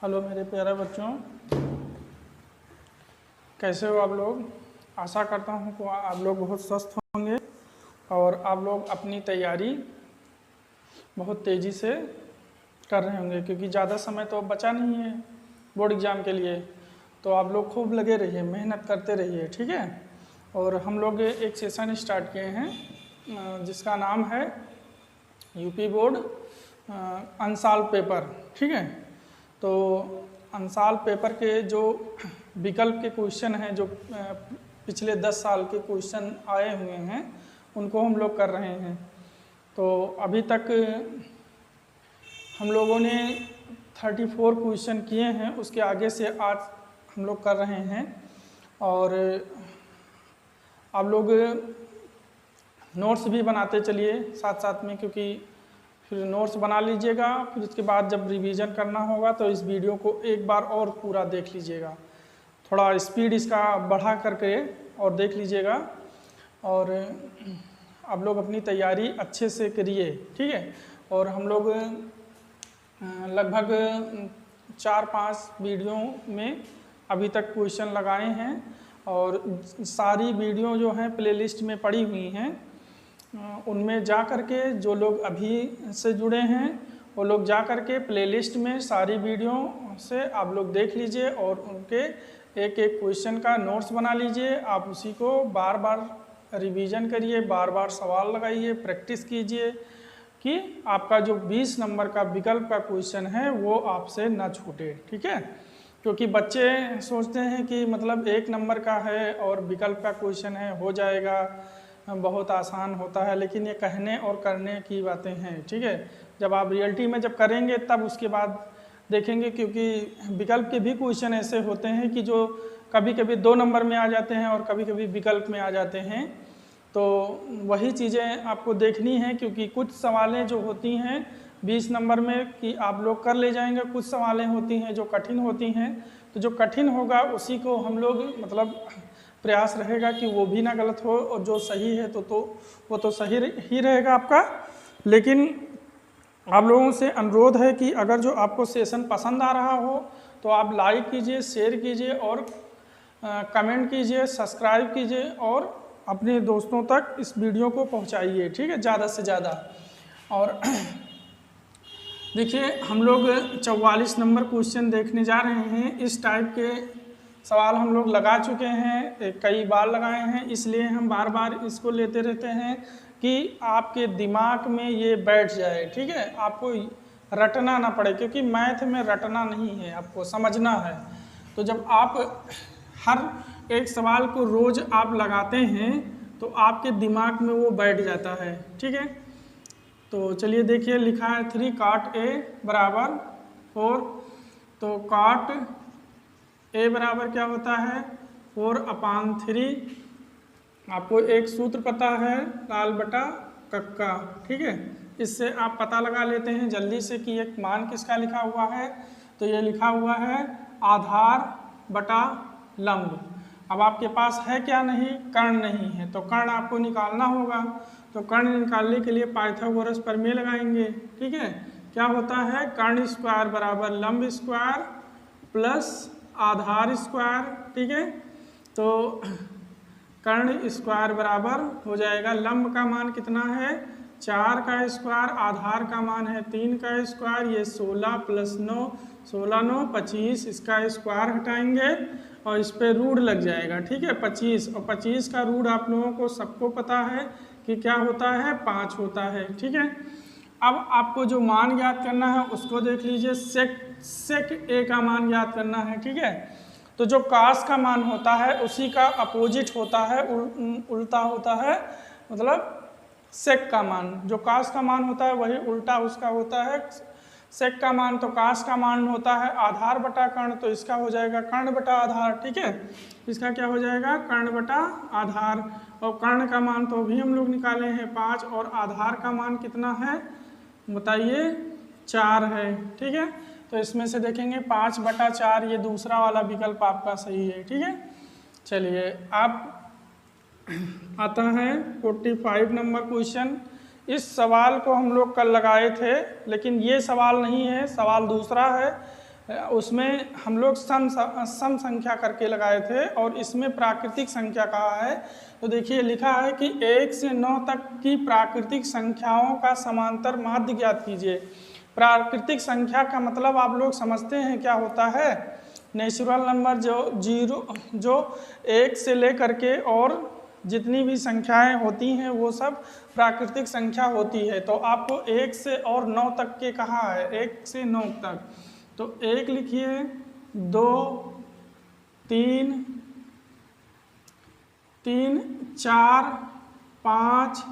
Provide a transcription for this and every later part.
Hello मेरे प्यारे बच्चों, कैसे हो आप लोग। आशा करता हूँ कि आप लोग बहुत स्वस्थ होंगे और आप लोग अपनी तैयारी बहुत तेज़ी से कर रहे होंगे, क्योंकि ज़्यादा समय तो अब बचा नहीं है बोर्ड एग्ज़ाम के लिए। तो आप लोग खूब लगे रहिए, मेहनत करते रहिए, ठीक है। और हम लोग एक सेशन स्टार्ट किए हैं जिसका नाम है यूपी बोर्ड अनसॉल्व पेपर, ठीक है। तो अनसॉल्व पेपर के जो विकल्प के क्वेश्चन हैं, जो पिछले 10 साल के क्वेश्चन आए हुए हैं, उनको हम लोग कर रहे हैं। तो अभी तक हम लोगों ने 34 क्वेश्चन किए हैं, उसके आगे से आज हम लोग कर रहे हैं। और आप लोग नोट्स भी बनाते चलिए साथ साथ में, क्योंकि फिर नोट्स बना लीजिएगा, फिर उसके बाद जब रिवीजन करना होगा तो इस वीडियो को एक बार और पूरा देख लीजिएगा, थोड़ा स्पीड इसका बढ़ा करके और देख लीजिएगा। और आप लोग अपनी तैयारी अच्छे से करिए, ठीक है। और हम लोग लगभग 4-5 वीडियो में अभी तक क्वेश्चन लगाए हैं, और सारी वीडियो जो हैं प्लेलिस्ट में पड़ी हुई हैं। उनमें जा कर के जो लोग अभी से जुड़े हैं वो लोग जा कर के प्लेलिस्ट में सारी वीडियो से आप लोग देख लीजिए और उनके एक एक क्वेश्चन का नोट्स बना लीजिए। आप उसी को बार बार रिवीजन करिए, बार बार सवाल लगाइए, प्रैक्टिस कीजिए कि आपका जो 20 नंबर का विकल्प का क्वेश्चन है वो आपसे ना छूटे, ठीक है। क्योंकि बच्चे सोचते हैं कि मतलब 1 नंबर का है और विकल्प का क्वेश्चन है, हो जाएगा, बहुत आसान होता है, लेकिन ये कहने और करने की बातें हैं, ठीक है। जब आप रियलिटी में जब करेंगे तब उसके बाद देखेंगे, क्योंकि विकल्प के भी क्वेश्चन ऐसे होते हैं कि जो कभी कभी 2 नंबर में आ जाते हैं और कभी कभी विकल्प में आ जाते हैं। तो वही चीज़ें आपको देखनी है, क्योंकि कुछ सवालें जो होती हैं 20 नंबर में कि आप लोग कर ले जाएंगे, कुछ सवालें होती हैं जो कठिन होती हैं। तो जो कठिन होगा उसी को हम लोग मतलब प्रयास रहेगा कि वो भी ना गलत हो, और जो सही है तो वो तो सही ही रहेगा आपका। लेकिन आप लोगों से अनुरोध है कि अगर जो आपको सेशन पसंद आ रहा हो तो आप लाइक कीजिए, शेयर कीजिए और कमेंट कीजिए, सब्सक्राइब कीजिए और अपने दोस्तों तक इस वीडियो को पहुंचाइए, ठीक है, ज़्यादा से ज़्यादा। और देखिए हम लोग 44 नंबर क्वेश्चन देखने जा रहे हैं। इस टाइप के सवाल हम लोग लगा चुके हैं, कई बार लगाए हैं, इसलिए हम बार बार इसको लेते रहते हैं कि आपके दिमाग में ये बैठ जाए, ठीक है। आपको रटना ना पड़े, क्योंकि मैथ में रटना नहीं है, आपको समझना है। तो जब आप हर एक सवाल को रोज़ आप लगाते हैं तो आपके दिमाग में वो बैठ जाता है, ठीक है। तो चलिए देखिए, लिखा है 3 cot A बराबर 4। तो cot A बराबर क्या होता है 4/3। आपको एक सूत्र पता है लाल बटा कक्का, ठीक है। इससे आप पता लगा लेते हैं जल्दी से कि एक मान किसका लिखा हुआ है। तो ये लिखा हुआ है आधार बटा लंब। अब आपके पास है क्या, नहीं, कर्ण नहीं है, तो कर्ण आपको निकालना होगा। तो कर्ण निकालने के लिए पाइथागोरस प्रमेय लगाएंगे, ठीक है। क्या होता है, कर्ण स्क्वायर बराबर लंब स्क्वायर प्लस आधार स्क्वायर, ठीक है। तो कर्ण स्क्वायर बराबर हो जाएगा, लंब का मान कितना है 4 का स्क्वायर, आधार का मान है 3 का स्क्वायर, ये 16 + 9, 16 9 25, इसका स्क्वायर हटाएंगे और इस पर रूट लग जाएगा, ठीक है, 25। और 25 का रूट आप लोगों को सबको पता है कि क्या होता है, 5 होता है, ठीक है। अब आपको जो मान ज्ञात करना है उसको देख लीजिए, सेक ए का मान ज्ञात करना है, ठीक है। तो जो कास का मान होता है उसी का अपोजिट होता है, उल्टा होता है, मतलब सेक का मान, जो कास का मान होता है वही उल्टा उसका होता है सेक का मान। तो कास का मान होता है आधार बटा कर्ण, तो इसका हो जाएगा कर्ण बटा आधार, ठीक है। इसका क्या हो जाएगा, कर्ण बटा आधार। और कर्ण का मान तो भी हम लोग निकाले हैं 5, और आधार का मान कितना है बताइए, 4 है, ठीक है। तो इसमें से देखेंगे 5/4, ये दूसरा वाला विकल्प आपका सही है, ठीक है। चलिए अब आता है 45 नंबर क्वेश्चन। इस सवाल को हम लोग कल लगाए थे, लेकिन ये सवाल नहीं है, सवाल दूसरा है। उसमें हम लोग सम संख्या करके लगाए थे और इसमें प्राकृतिक संख्या कहा है। तो देखिए लिखा है कि 1 से 9 तक की प्राकृतिक संख्याओं का समांतर माध्य ज्ञात कीजिए। प्राकृतिक संख्या का मतलब आप लोग समझते हैं क्या होता है? नेचुरल नंबर जो 1 से लेकर के और जितनी भी संख्याएं होती हैं वो सब प्राकृतिक संख्या होती है। तो आपको 1 से और 9 तक के कहा है, 1 से 9 तक। तो 1 लिखिए, 2, 3, 4, 5,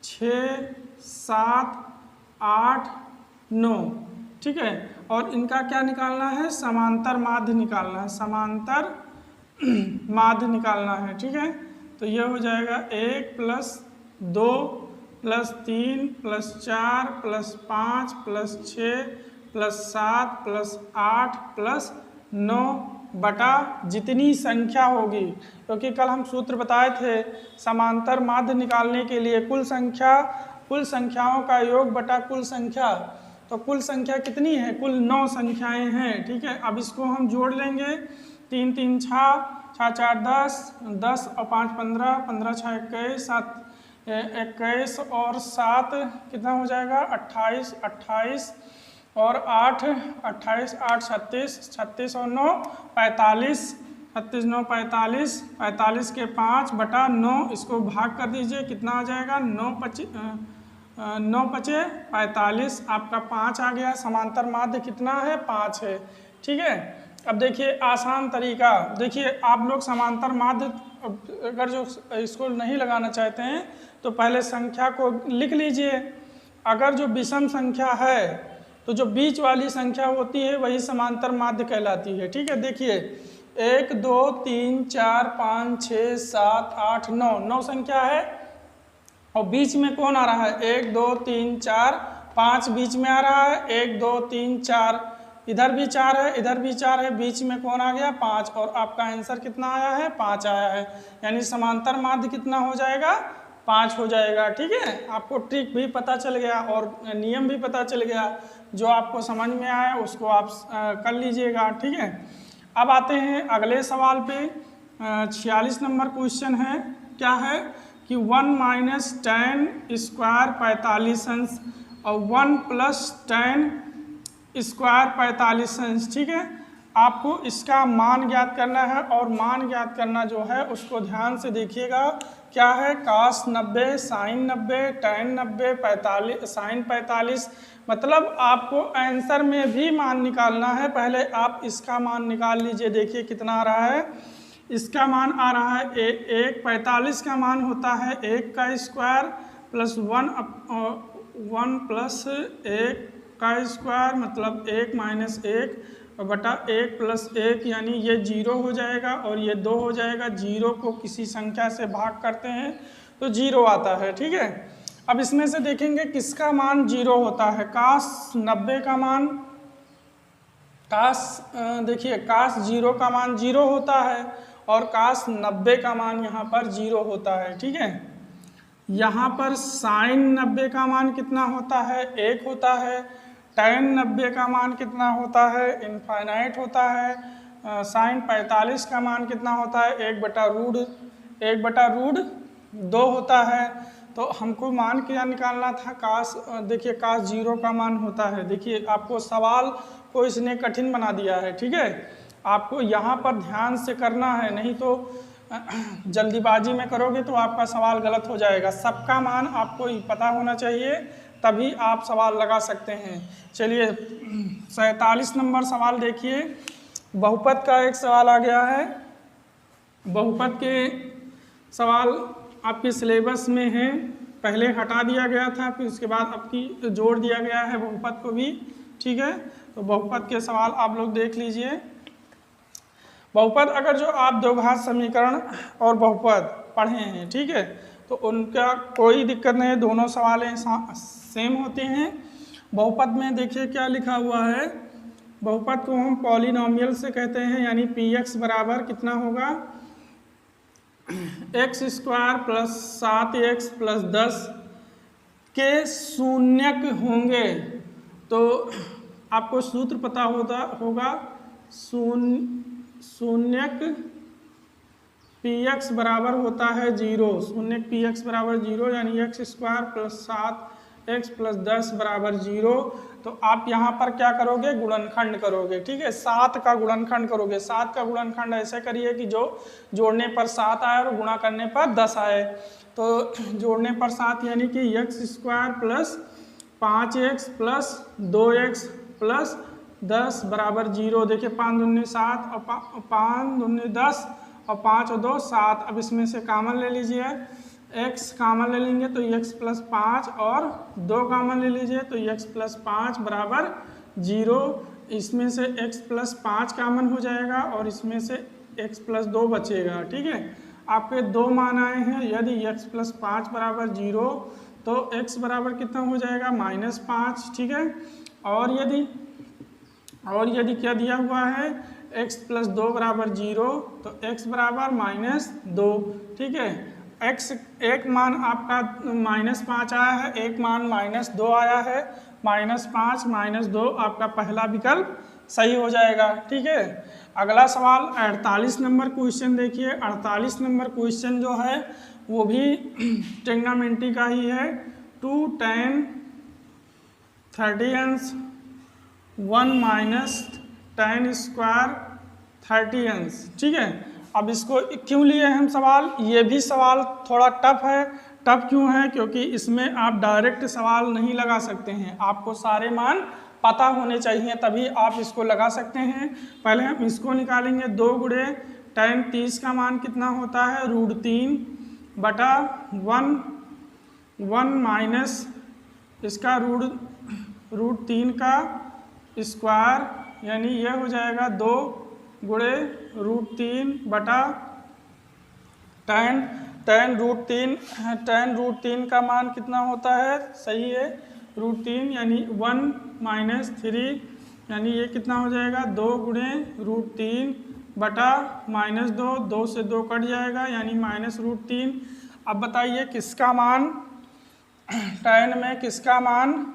6, 7, 8, 9, ठीक है। और इनका क्या निकालना है? समांतर माध्य निकालना है, समांतर माध्य निकालना है, ठीक है। तो यह हो जाएगा 1 + 2 + 3 + 4 + 5 + 6 + 7 + 8 + 9 बटा जितनी संख्या होगी, क्योंकि कल हम सूत्र बताए थे समांतर माध्य निकालने के लिए कुल संख्याओं का योग बटा कुल संख्या। तो कुल संख्या कितनी है? कुल 9 संख्याएं हैं, ठीक है। अब इसको हम जोड़ लेंगे, 3 3 6, 6 4 10, 10 और 5 15, 15 6 21, 7 21 और 7 कितना हो जाएगा? 28, 28 और 8 28, 8 36, 36 और 9 45, 36 9 45, 45 के 5 बटा 9, इसको भाग कर दीजिए, कितना आ जाएगा? 9 पचे 45, आपका 5 आ गया। समांतर माध्य कितना है? 5 है, ठीक है। अब देखिए आसान तरीका, देखिए आप लोग समांतर माध्य अगर जो इसको नहीं लगाना चाहते हैं तो पहले संख्या को लिख लीजिए। अगर जो विषम संख्या है तो जो बीच वाली संख्या होती है वही समांतर माध्य कहलाती है, ठीक है। देखिए 1 2 3 4 5 6 7 8 9, 9 संख्या है और बीच में कौन आ रहा है? 1 2 3 4 5 बीच में आ रहा है, 1 2 3 4, इधर भी 4 है, इधर भी 4 है, बीच में कौन आ गया? 5। और आपका आंसर कितना आया है? 5 आया है। यानी समांतर माध्य कितना हो जाएगा? 5 हो जाएगा, ठीक है। आपको ट्रिक भी पता चल गया और नियम भी पता चल गया। जो आपको समझ में आया उसको आप कर लीजिएगा, ठीक है। अब आते हैं अगले सवाल पे। 46 नंबर क्वेश्चन है, क्या है कि 1 - 10 स्क्वायर 45 अंश और 1 + 10 स्क्वायर 45 अंश, ठीक है। आपको इसका मान ज्ञात करना है और मान ज्ञात करना जो है उसको ध्यान से देखिएगा। क्या है? cos 90, sin 90, tan 90, 45 sin 45, मतलब आपको आंसर में भी मान निकालना है। पहले आप इसका मान निकाल लीजिए, देखिए कितना आ रहा है। इसका मान आ रहा है 1, 45 का मान होता है 1 का स्क्वायर प्लस 1 प्लस 1 का स्क्वायर, मतलब 1 - 1 बटा 1 + 1, यानी ये 0 हो जाएगा और ये 2 हो जाएगा। 0 को किसी संख्या से भाग करते हैं तो 0 आता है, ठीक है। अब इसमें से देखेंगे किसका मान 0 होता है। cos 90 का मान, देखिए cos 0 का मान 0 होता है और cos 90 का मान यहाँ पर 0 होता है, ठीक है। यहाँ पर sin 90 का मान कितना होता है? 1 होता है। tan 90 का मान कितना होता है? इनफाइनाइट होता है। sin 45 का मान कितना होता है? 1/√2 होता है। तो हमको मान क्या निकालना था? cos, देखिए cos 0 का मान होता है। देखिए आपको सवाल को इसने कठिन बना दिया है, ठीक है। आपको यहाँ पर ध्यान से करना है, नहीं तो जल्दीबाजी में करोगे तो आपका सवाल गलत हो जाएगा। सबका मान आपको पता होना चाहिए, तभी आप सवाल लगा सकते हैं। चलिए 47 नंबर सवाल देखिए। बहुपद का एक सवाल आ गया है। बहुपद के सवाल आपके सिलेबस में है, पहले हटा दिया गया था, फिर उसके बाद आपकी जोड़ दिया गया है बहुपद को भी, ठीक है। तो बहुपद के सवाल आप लोग देख लीजिए। बहुपद, अगर जो आप द्विघात समीकरण और बहुपद पढ़े हैं, ठीक है, तो उनका कोई दिक्कत नहीं है, दोनों सवालें सेम होते हैं। बहुपद में देखिए क्या लिखा हुआ है। बहुपद को हम पॉलिनोमियल से कहते हैं, यानी px बराबर कितना होगा? x² + 7x + 10 के शून्यक होंगे। तो आपको सूत्र पता होगा शून्यक px बराबर होता है 0, शून्यक px बराबर 0 यानी x square plus 7x plus 10 बराबर 0। तो आप यहाँ पर क्या करोगे, गुणनखंड करोगे, ठीक है, 7 का गुणनखंड करोगे। 7 का गुणनखंड ऐसे करिए कि जो जोड़ने पर 7 आए और गुणा करने पर 10 आए। तो जोड़ने पर 7 यानी कि x square plus 5x plus 2x plus 10 बराबर 0। देखिए 5 दूनी 7 और 5 दूनी 10 और 5 और 2 7। अब इसमें से कामन ले लीजिए, x कामन ले लेंगे तो x प्लस 5 और 2 कामन ले लीजिए तो x प्लस 5 बराबर 0। इसमें से x प्लस 5 कामन हो जाएगा और इसमें से x प्लस 2 बचेगा, ठीक है। आपके दो मान आए हैं, यदि x प्लस 5 बराबर 0 तो x बराबर कितना हो जाएगा -5, ठीक है। और यदि क्या दिया हुआ है x प्लस 2 बराबर 0 तो x बराबर -2, ठीक है। x एक मान आपका -5 आया है, एक मान -2 आया है, -5 -2 आपका पहला विकल्प सही हो जाएगा, ठीक है। अगला सवाल 48 नंबर क्वेश्चन देखिए। 48 नंबर क्वेश्चन जो है वो भी ट्रिग्नोमेट्री का ही है। 2 tan 30 1 माइनस tan स्क्वायर 30, ठीक है। अब इसको क्यों लिए हम सवाल, ये भी सवाल थोड़ा टफ है। टफ क्यों है, क्योंकि इसमें आप डायरेक्ट सवाल नहीं लगा सकते हैं, आपको सारे मान पता होने चाहिए तभी आप इसको लगा सकते हैं। पहले हम इसको निकालेंगे, 2 गुणे tan 30 का मान कितना होता है √3 बटा 1 माइनस इसका √3 का स्क्वायर यानी यह हो जाएगा 2 गुणे √3 बटा tan √3 का मान कितना होता है, सही है √3 यानी 1 माइनस 3 यानी ये कितना हो जाएगा 2 गुणे √3 बटा -2, 2 से 2 कट जाएगा यानी -√3। अब बताइए किसका मान tan में किसका मान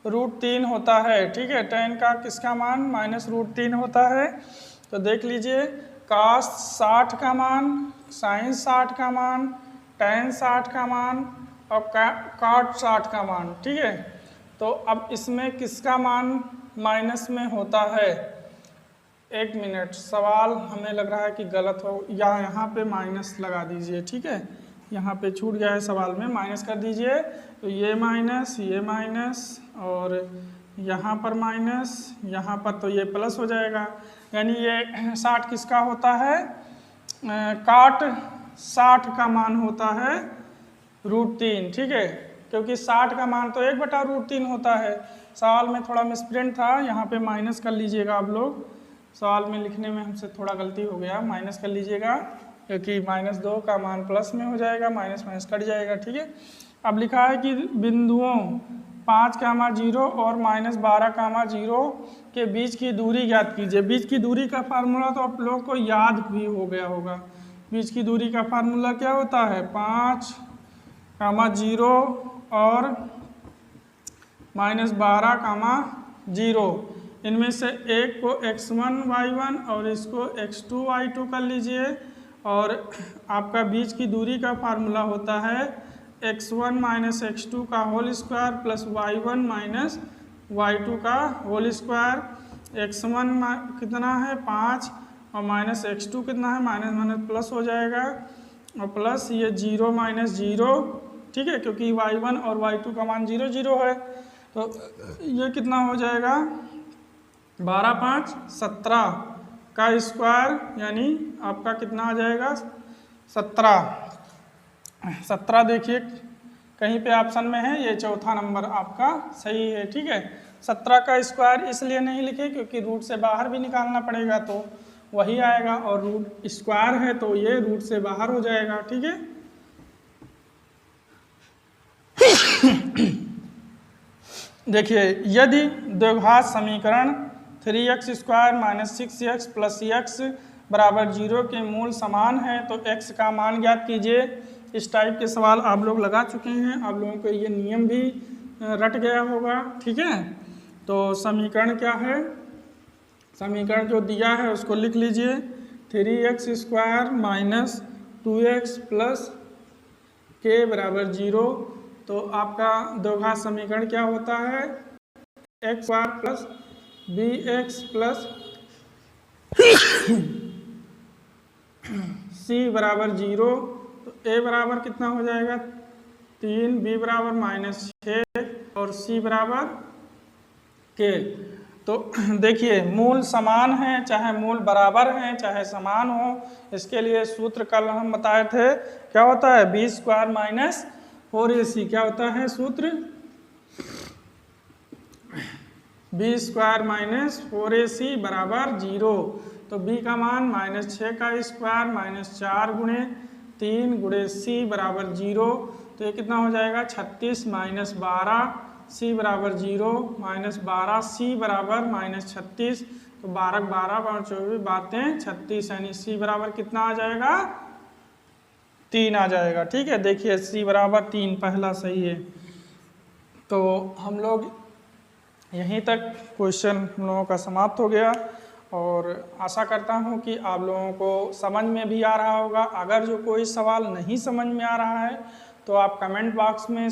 -√3 होता है, ठीक है। tan का किसका मान -√3 होता है, तो देख लीजिए cos 60 का मान, sin 60 का मान, tan 60 का मान और cot 60 का मान, ठीक है। तो अब इसमें किसका मान माइनस में होता है, एक मिनट, सवाल हमें लग रहा है कि गलत हो, या यहाँ पे माइनस लगा दीजिए, ठीक है। यहाँ पे छूट गया है सवाल में, माइनस कर दीजिए। तो ये माइनस और यहाँ पर माइनस, यहाँ पर तो ये प्लस हो जाएगा, यानी ये 60 किसका होता है, cot 60 का मान होता है √3, ठीक है, क्योंकि 60 का मान तो 1/√3 होता है। सवाल में थोड़ा मिसप्रिंट था, यहाँ पे माइनस कर लीजिएगा आप लोग, सवाल में लिखने में हमसे थोड़ा गलती हो गया, माइनस कर लीजिएगा क्योंकि -2 का मान प्लस में हो जाएगा, माइनस कट जाएगा, ठीक है। अब लिखा है कि बिंदुओं 5, 0 और -12, 0 के बीच की दूरी ज्ञात कीजिए। बीच की दूरी का फार्मूला तो आप लोगों को याद भी हो गया होगा। बीच की दूरी का फार्मूला क्या होता है, 5, 0 और -12, 0। इनमें से एक को x1 y1 और इसको x2 y2 कर लीजिए। और आपका बीच की दूरी का फार्मूला होता है x1 माइनस x2 का whole square plus y1 minus y2 का होल स्क्वायर। x1 कितना है 5 और माइनस x2 कितना है माइनस प्लस हो जाएगा और प्लस ये 0 माइनस 0, ठीक है, क्योंकि y1 और y2 का मान 0 0 है। तो ये कितना हो जाएगा 12 5 17 का स्क्वायर यानी आपका कितना आ जाएगा 17 देखिए कहीं पे ऑप्शन में है, ये चौथा नंबर आपका सही है, ठीक है। 17 का स्क्वायर इसलिए नहीं लिखे क्योंकि रूट से बाहर भी निकालना पड़ेगा तो वही आएगा और रूट स्क्वायर है तो ये रूट से बाहर हो जाएगा, ठीक है। देखिए यदि द्विघात समीकरण 3x² - 6x + x बराबर 0 के मूल समान है तो x का मान ज्ञात कीजिए। इस टाइप के सवाल आप लोग लगा चुके हैं, आप लोगों को ये नियम भी रट गया होगा, ठीक है। तो समीकरण क्या है, समीकरण जो दिया है उसको लिख लीजिए, 3x² माइनस 2x प्लस के बराबर 0। तो आपका द्विघात समीकरण क्या होता है, x² plus bx plus c बराबर 0। तो a बराबर कितना हो जाएगा 3, b बराबर -6 और c बराबर k। तो देखिए मूल समान है, चाहे मूल बराबर हैं चाहे समान हो, इसके लिए सूत्र कल हम बताए थे, क्या होता है b² माइनस 4ac, क्या होता है सूत्र, b² माइनस 4ac बराबर 0। तो b का मान -6 का स्क्वायर -4 गुणे 3 गुणे c बराबर 0। तो ये कितना हो जाएगा 36 माइनस 12, c बराबर 0 -12, c बराबर -36। तो 12 12 5 24 बातें 36, यानी c बराबर कितना आ जाएगा 3 आ जाएगा, ठीक है। देखिए c बराबर 3 पहला सही है। तो हम लोग यहीं तक क्वेश्चन हम लोगों का समाप्त हो गया, और आशा करता हूं कि आप लोगों को समझ में भी आ रहा होगा। अगर जो कोई सवाल नहीं समझ में आ रहा है तो आप कमेंट बॉक्स में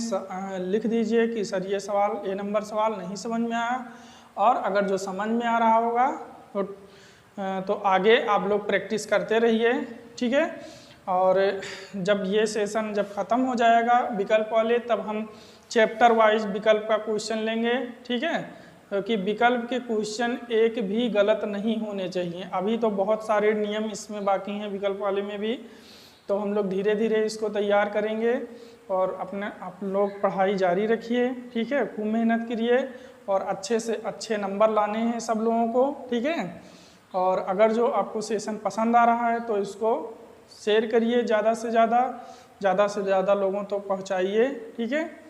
लिख दीजिए कि सर ये सवाल, ये नंबर सवाल नहीं समझ में आया। और अगर जो समझ में आ रहा होगा तो आगे आप लोग प्रैक्टिस करते रहिए, ठीक है। और जब ये सेशन जब ख़त्म हो जाएगा विकल्प वाले, तब हम चैप्टर वाइज विकल्प का क्वेश्चन लेंगे, ठीक है। क्योंकि विकल्प के क्वेश्चन एक भी गलत नहीं होने चाहिए। अभी तो बहुत सारे नियम इसमें बाकी हैं विकल्प वाले में भी, तो हम लोग धीरे धीरे इसको तैयार करेंगे। और आप लोग पढ़ाई जारी रखिए, ठीक है, खूब मेहनत करिए और अच्छे से अच्छे नंबर लाने हैं सब लोगों को, ठीक है। और अगर जो आपको सेशन पसंद आ रहा है तो इसको शेयर करिए ज़्यादा से ज़्यादा लोगों तक पहुँचाइए, ठीक है।